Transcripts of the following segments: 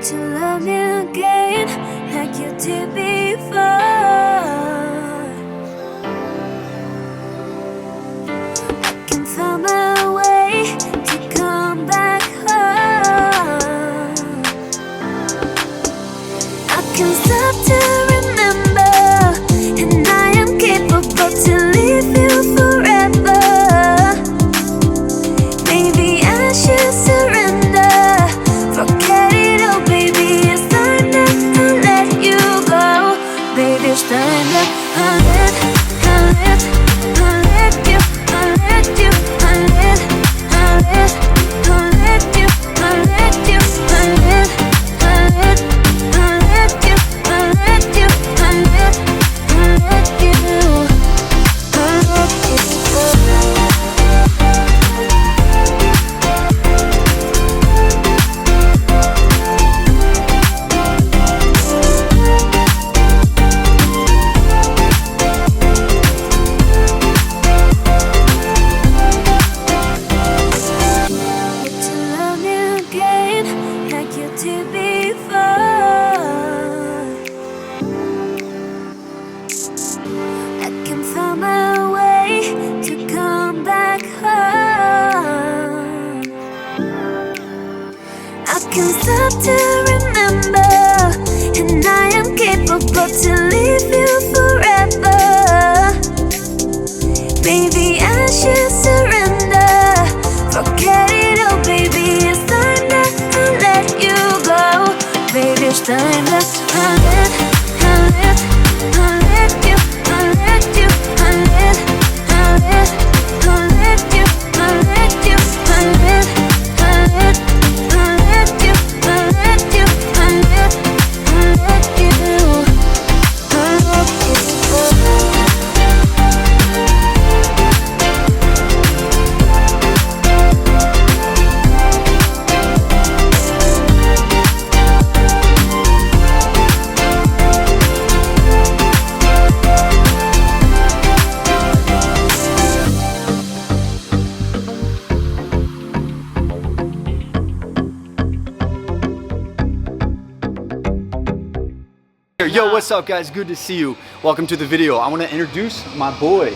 to love you again like you did before. I can find my way to come back home. I can stop to remember, and I am capable to leave you forever. Maybe I should surrender. Forget it, oh baby, it's time to let you go. Baby, it's time to let you, let you, let you, let you, let you, stop to remember, and I am capable to leave you forever. Maybe I should surrender. Forget it, oh baby, it's time to let you go. Baby, it's time to let you, let you, Yo, what's up guys? Good to see you. Welcome to the video. I want to introduce my boy,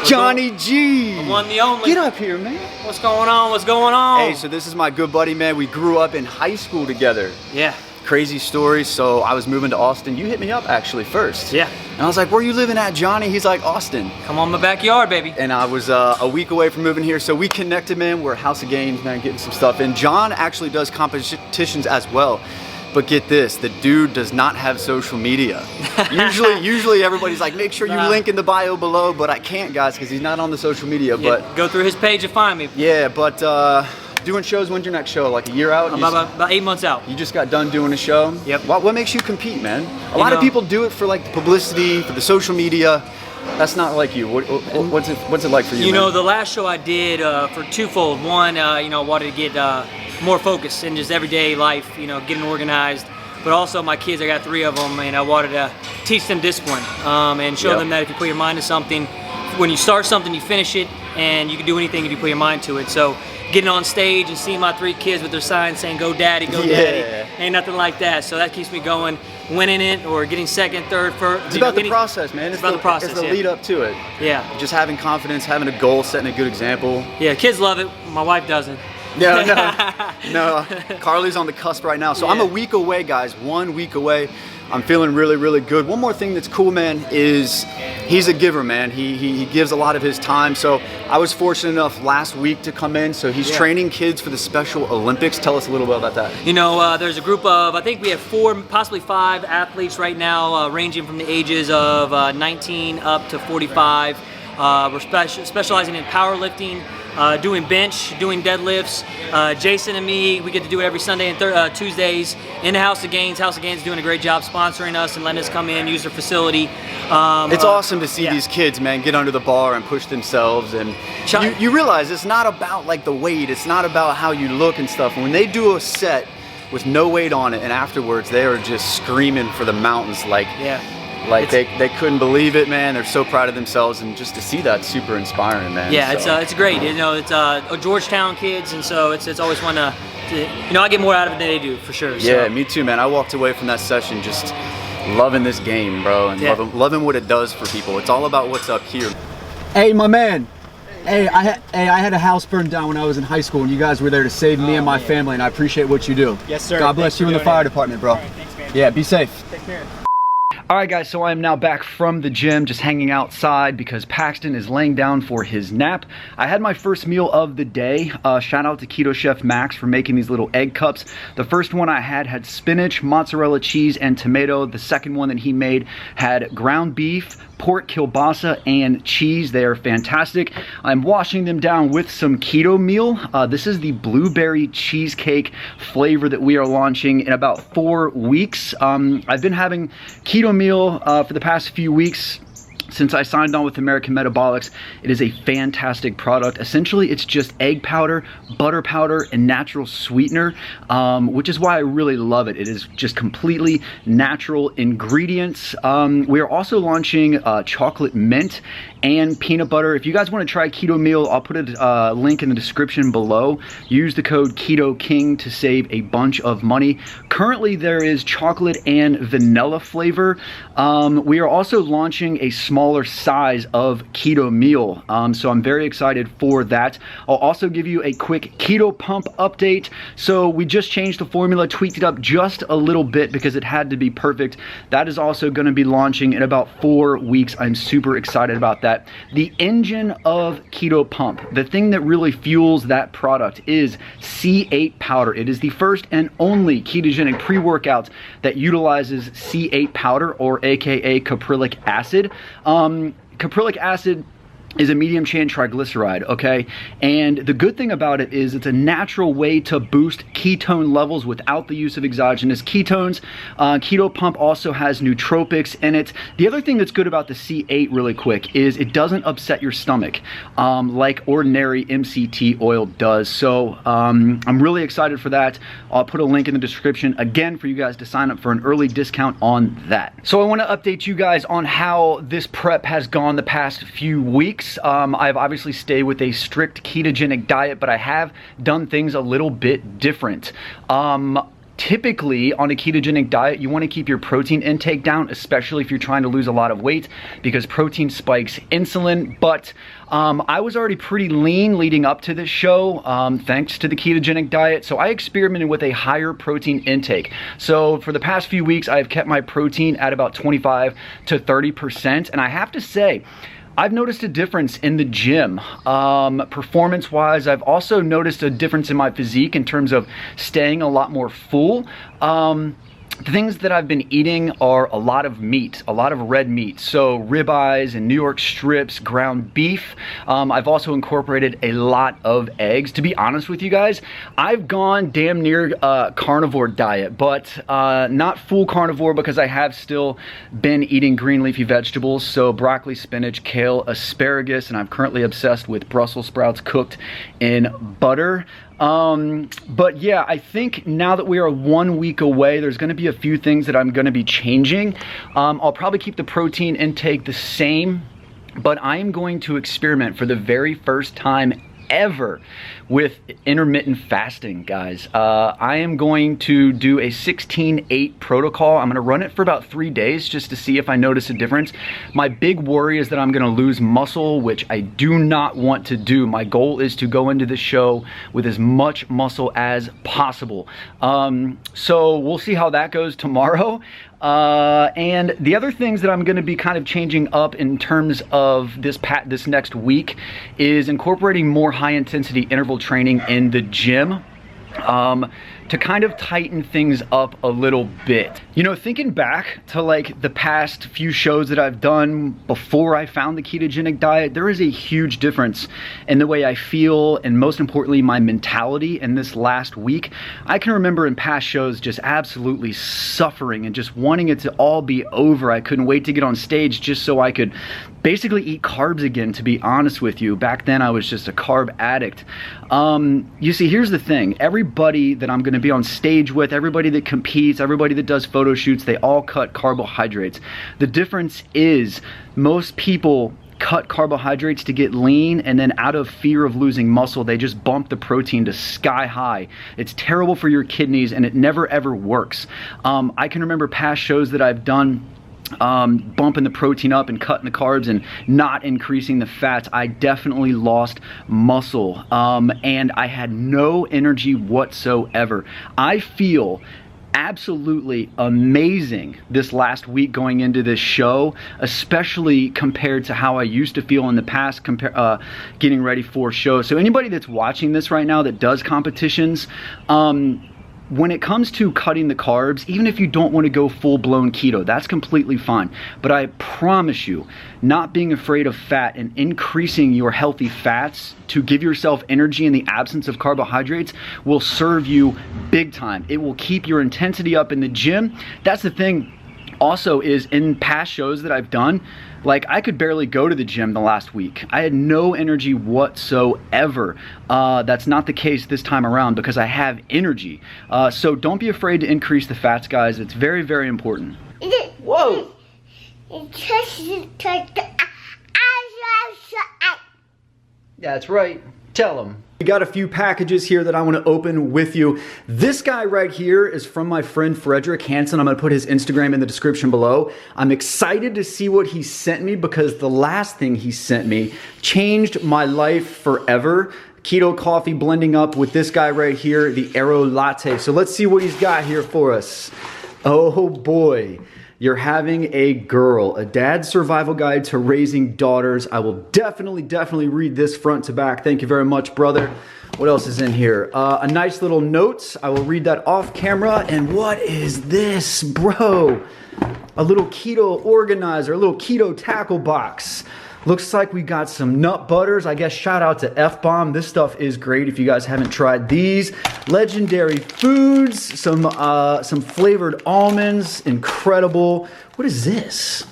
Johnny G. The one, the only. Get up here, man. What's going on? What's going on? Hey, so this is my good buddy, man. We grew up in high school together. Yeah. Crazy story. So I was moving to Austin. You hit me up actually first. Yeah. And I was like, where you living at, Johnny? He's like, Austin. Come on my backyard, baby. And I was a week away from moving here. So we connected, man. We're at House of Games, man, getting some stuff in. John actually does competitions as well. But get this, the dude does not have social media. Usually everybody's like, make sure you link in the bio below, but I can't, guys, because he's not on the social media. Yeah, but go through his page and find me. Yeah, but doing shows, when's your next show? Like a year out? About 8 months out. You just got done doing a show? Yep. What makes you compete, man? A lot of people do it for like the publicity, for the social media. That's not like you. What's it like for you? You man? know, the last show I did for twofold. One, you know, wanted to get more focus in just everyday life, you know, getting organized. But also my kids, I got 3 of them, and I wanted to teach them discipline and show them that if you put your mind to something, when you start something, you finish it, and you can do anything if you put your mind to it. So getting on stage and seeing my 3 kids with their signs saying, go daddy, daddy, ain't nothing like that. So that keeps me going, winning it or getting second, third, first. It's about the process, man. It's about the process, It's the lead up to it. Yeah. Just having confidence, having a goal, setting a good example. Yeah, kids love it. My wife doesn't. No. Carly's on the cusp right now. So I'm a week away, guys. 1 week away. I'm feeling really, really good. One more thing that's cool, man, is he's a giver, man. He gives a lot of his time. So I was fortunate enough last week to come in. So he's training kids for the Special Olympics. Tell us a little bit about that. You know, there's a group of, I think we have 4, possibly 5 athletes right now, ranging from the ages of 19 up to 45. We're specializing in powerlifting, doing bench, doing deadlifts. Jason and me, we get to do it every Sunday and Tuesdays in the House of Gains. House of Gains is doing a great job sponsoring us and letting us come in, use their facility. It's awesome to see these kids, man, get under the bar and push themselves. And you realize it's not about like the weight. It's not about how you look and stuff. When they do a set with no weight on it and afterwards they are just screaming for the mountains, like Like they couldn't believe it, man. They're so proud of themselves, and just to see that, super inspiring, man. Yeah, so. it's great. You know, it's Georgetown kids, and so it's always fun to, you know, I get more out of it than they do, for sure. So. Yeah, me too, man. I walked away from that session just loving this game, bro, and loving what it does for people. It's all about what's up here. Hey, my man. Hey, I had a house burned down when I was in high school, and you guys were there to save me and my family, and I appreciate what you do. Yes, sir. God bless you and the fire department, bro. All right, thanks, man. Yeah, be safe. Take care. All right, guys, so I am now back from the gym, just hanging outside because Paxton is laying down for his nap. I had my first meal of the day. Shout out to Keto Chef Max for making these little egg cups. The first one I had spinach, mozzarella cheese, and tomato. The second one that he made had ground beef, pork kielbasa, and cheese. They are fantastic. I'm washing them down with some keto meal. This is the blueberry cheesecake flavor that we are launching in about 4 weeks. I've been having keto meal for the past few weeks. Since I signed on with American Metabolics. It is a fantastic product. Essentially, it's just egg powder, butter powder, and natural sweetener, which is why I really love it. It is just completely natural ingredients. We are also launching chocolate mint and peanut butter. If you guys want to try keto meal, I'll put a link in the description below. Use the code KETOKING to save a bunch of money. Currently, there is chocolate and vanilla flavor. We are also launching a smaller size of keto meal, so I'm very excited for that. I'll also give you a quick keto pump update. So we just changed the formula, tweaked it up just a little bit because it had to be perfect. That is also going to be launching in about 4 weeks. I'm super excited about that. The engine of keto pump, the thing that really fuels that product, is C8 powder. It is the first and only ketogenic pre-workout that utilizes C8 powder, or aka caprylic acid. Caprylic acid is a medium chain triglyceride, okay? And the good thing about it is it's a natural way to boost ketone levels without the use of exogenous ketones. Keto Pump also has nootropics in it. The other thing that's good about the C8 really quick is it doesn't upset your stomach like ordinary MCT oil does. So I'm really excited for that. I'll put a link in the description again for you guys to sign up for an early discount on that. So I want to update you guys on how this prep has gone the past few weeks. I've obviously stayed with a strict ketogenic diet, but I have done things a little bit different. Typically on a ketogenic diet, you want to keep your protein intake down, especially if you're trying to lose a lot of weight, because protein spikes insulin. But I was already pretty lean leading up to this show, thanks to the ketogenic diet. So I experimented with a higher protein intake. So for the past few weeks, I've kept my protein at about 25 to 30%. And I have to say, I've noticed a difference in the gym, performance-wise. I've also noticed a difference in my physique in terms of staying a lot more full. The things that I've been eating are a lot of meat, a lot of red meat. So ribeyes and New York strips, ground beef. I've also incorporated a lot of eggs. To be honest with you guys, I've gone damn near carnivore diet, but not full carnivore because I have still been eating green leafy vegetables. So broccoli, spinach, kale, asparagus, and I'm currently obsessed with Brussels sprouts cooked in butter. But yeah, I think now that we are 1 week away, there's going to be a few things that I'm going to be changing. I'll probably keep the protein intake the same, but I am going to experiment for the very first time ever with intermittent fasting, guys. I am going to do a 16-8 protocol. I'm going to run it for about 3 days just to see if I notice a difference. My big worry is that I'm going to lose muscle, which I do not want to do. My goal is to go into the show with as much muscle as possible. So we'll see how that goes tomorrow. And the other things that I'm going to be kind of changing up in terms of this next week is incorporating more high intensity interval training in the gym. To kind of tighten things up a little bit. You know, thinking back to like the past few shows that I've done before I found the ketogenic diet, there is a huge difference in the way I feel, and most importantly, my mentality in this last week. I can remember in past shows just absolutely suffering and just wanting it to all be over. I couldn't wait to get on stage just so I could basically eat carbs again, to be honest with you. Back then I was just a carb addict. You see, here's the thing. Everybody that I'm going gonna be on stage with, everybody that competes, everybody that does photo shoots, they all cut carbohydrates. The difference is most people cut carbohydrates to get lean, and then out of fear of losing muscle, they just bump the protein to sky high. It's terrible for your kidneys, and it never ever works. I can remember past shows that I've done, bumping the protein up and cutting the carbs and not increasing the fats. I definitely lost muscle, and I had no energy whatsoever. I feel absolutely amazing this last week going into this show, especially compared to how I used to feel in the past getting ready for shows. So anybody that's watching this right now that does competitions, when it comes to cutting the carbs, even if you don't want to go full-blown keto, that's completely fine. But I promise you, not being afraid of fat and increasing your healthy fats to give yourself energy in the absence of carbohydrates will serve you big time. It will keep your intensity up in the gym. That's the thing also, is in past shows that I've done, like I could barely go to the gym the last week. I had no energy whatsoever. That's not the case this time around because I have energy. So don't be afraid to increase the fats, guys. It's very, very important. Whoa! That's right. Tell them. We got a few packages here that I want to open with you. This guy right here is from my friend Frederick Hansen. I'm going to put his Instagram in the description below. I'm excited to see what he sent me because the last thing he sent me changed my life forever. Keto coffee blending up with this guy right here, the Aero Latte. So let's see what he's got here for us. Oh boy. You're having a girl, a dad's survival guide to raising daughters. I will definitely read this front to back. Thank you very much, brother. What else is in here? A nice little note. I will read that off camera. And what is this, bro? A little keto organizer, a little keto tackle box. Looks like we got some nut butters. I guess shout out to F-Bomb. This stuff is great if you guys haven't tried these. Legendary foods, some flavored almonds, incredible. What is this?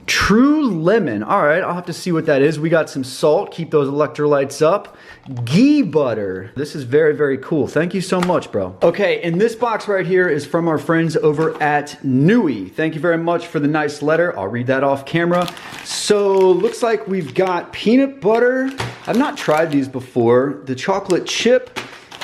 True lemon. All right, I'll have to see what that is. We got some salt, keep those electrolytes up. Ghee butter. This is very, very cool. Thank you so much, bro. Okay, and this box right here is from our friends over at Nui. Thank you very much for the nice letter. I'll read that off camera. So, looks like we've got peanut butter. I've not tried these before. The chocolate chip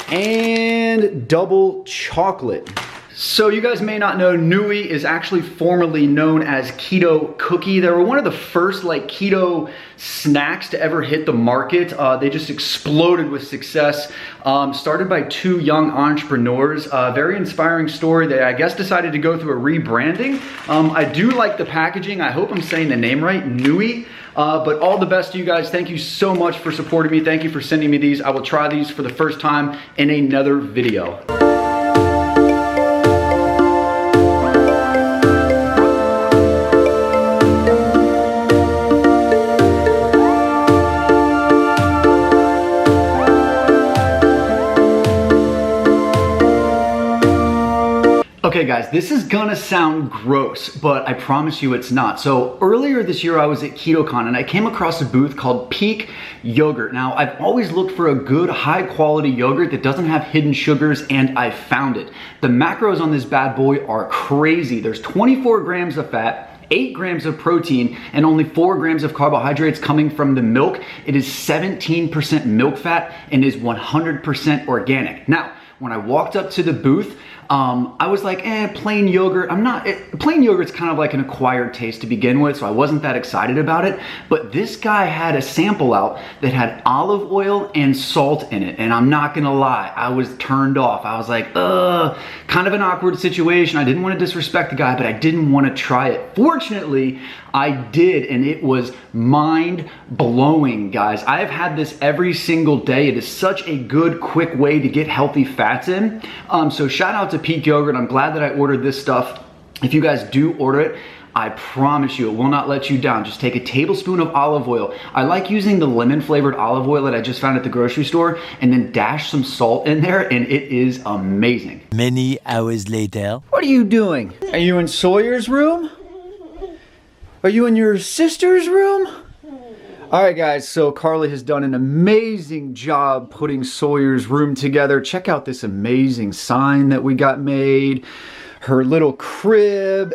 and double chocolate. So you guys may not know, Nui is actually formerly known as Keto Cookie. They were one of the first like keto snacks to ever hit the market. They just exploded with success. Started by two young entrepreneurs. Very inspiring story. They, I guess, decided to go through a rebranding. I do like the packaging. I hope I'm saying the name right, Nui. But all the best to you guys. Thank you so much for supporting me. Thank you for sending me these. I will try these for the first time in another video. Okay guys, this is gonna sound gross, but I promise you it's not. So earlier this year I was at KetoCon and I came across a booth called Peak Yogurt. Now I've always looked for a good high quality yogurt that doesn't have hidden sugars and I found it. The macros on this bad boy are crazy. There's 24 grams of fat, 8 grams of protein, and only 4 grams of carbohydrates coming from the milk. It is 17% milk fat and is 100% organic. Now, when I walked up to the booth, I was like, plain yogurt. Plain yogurt's kind of like an acquired taste to begin with, so I wasn't that excited about it. But this guy had a sample out that had olive oil and salt in it, and I'm not gonna lie, I was turned off. I was like, kind of an awkward situation. I didn't want to disrespect the guy, but I didn't want to try it. Fortunately, I did, and it was mind-blowing, guys. I have had this every single day. It is such a good, quick way to get healthy fats in. So shout out to Peak Yogurt. I'm glad that I ordered this stuff. If you guys do order it, I promise you, it will not let you down. Just take a tablespoon of olive oil. I like using the lemon flavored olive oil that I just found at the grocery store and then dash some salt in there and it is amazing. Many hours later. What are you doing? Are you in Sawyer's room? Are you in your sister's room? All right, guys, so Carly has done an amazing job putting Sawyer's room together. Check out this amazing sign that we got made. Her little crib.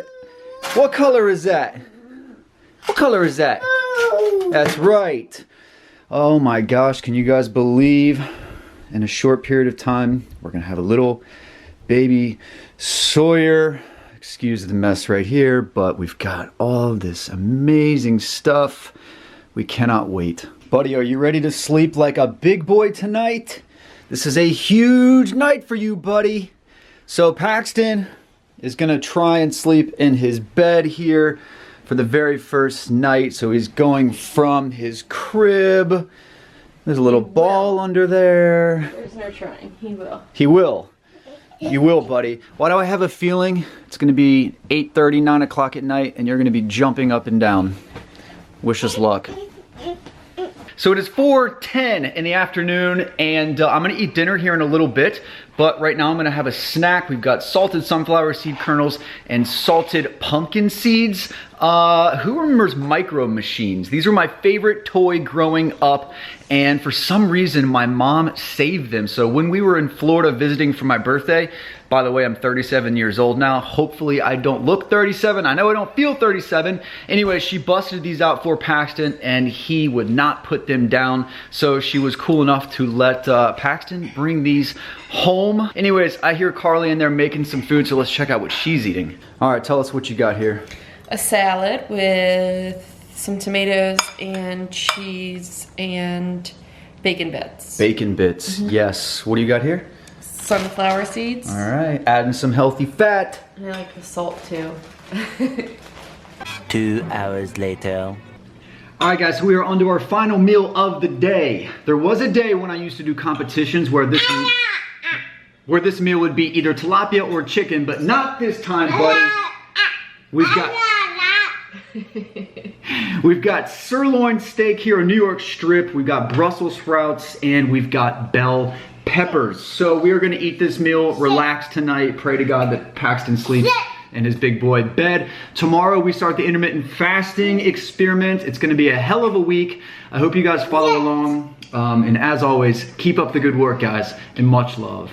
What color is that? What color is that? That's right. Oh my gosh, can you guys believe in a short period of time, we're gonna have a little baby Sawyer. Excuse the mess right here, but we've got all this amazing stuff. We cannot wait. Buddy, are you ready to sleep like a big boy tonight? This is a huge night for you, buddy. So Paxton is gonna try and sleep in his bed here for the very first night. So he's going from his crib. There's a little ball under there. There's no trying. He will. He will. You will, buddy. Why do I have a feeling it's gonna be 8:30, 9 o'clock at night and you're gonna be jumping up and down? Wish us luck. So it is 4:10 in the afternoon and I'm gonna eat dinner here in a little bit, but right now I'm gonna have a snack. We've got salted sunflower seed kernels and salted pumpkin seeds. Who remembers Micro Machines? These were my favorite toy growing up, and for some reason my mom saved them. So when we were in Florida visiting for my birthday, by the way, I'm 37 years old now. Hopefully I don't look 37. I know I don't feel 37. Anyway, she busted these out for Paxton and he would not put them down. So she was cool enough to let Paxton bring these home. Anyways, I hear Carly in there making some food, so let's check out what she's eating. All right, tell us what you got here. A salad with some tomatoes and cheese and bacon bits. Bacon bits, yes. What do you got here? Sunflower seeds. All right, adding some healthy fat. And I like the salt too. 2 hours later. All right, guys, so we are on to our final meal of the day. There was a day when I used to do competitions where this meal would be either tilapia or chicken, but not this time, buddy. We've got sirloin steak here, a New York strip. We've got Brussels sprouts, and we've got bell peppers. So we are gonna eat this meal, relax tonight, pray to God that Paxton sleeps in his big boy bed. Tomorrow we start the intermittent fasting experiment. It's gonna be a hell of a week. I hope you guys follow along. And as always, keep up the good work, guys, and much love.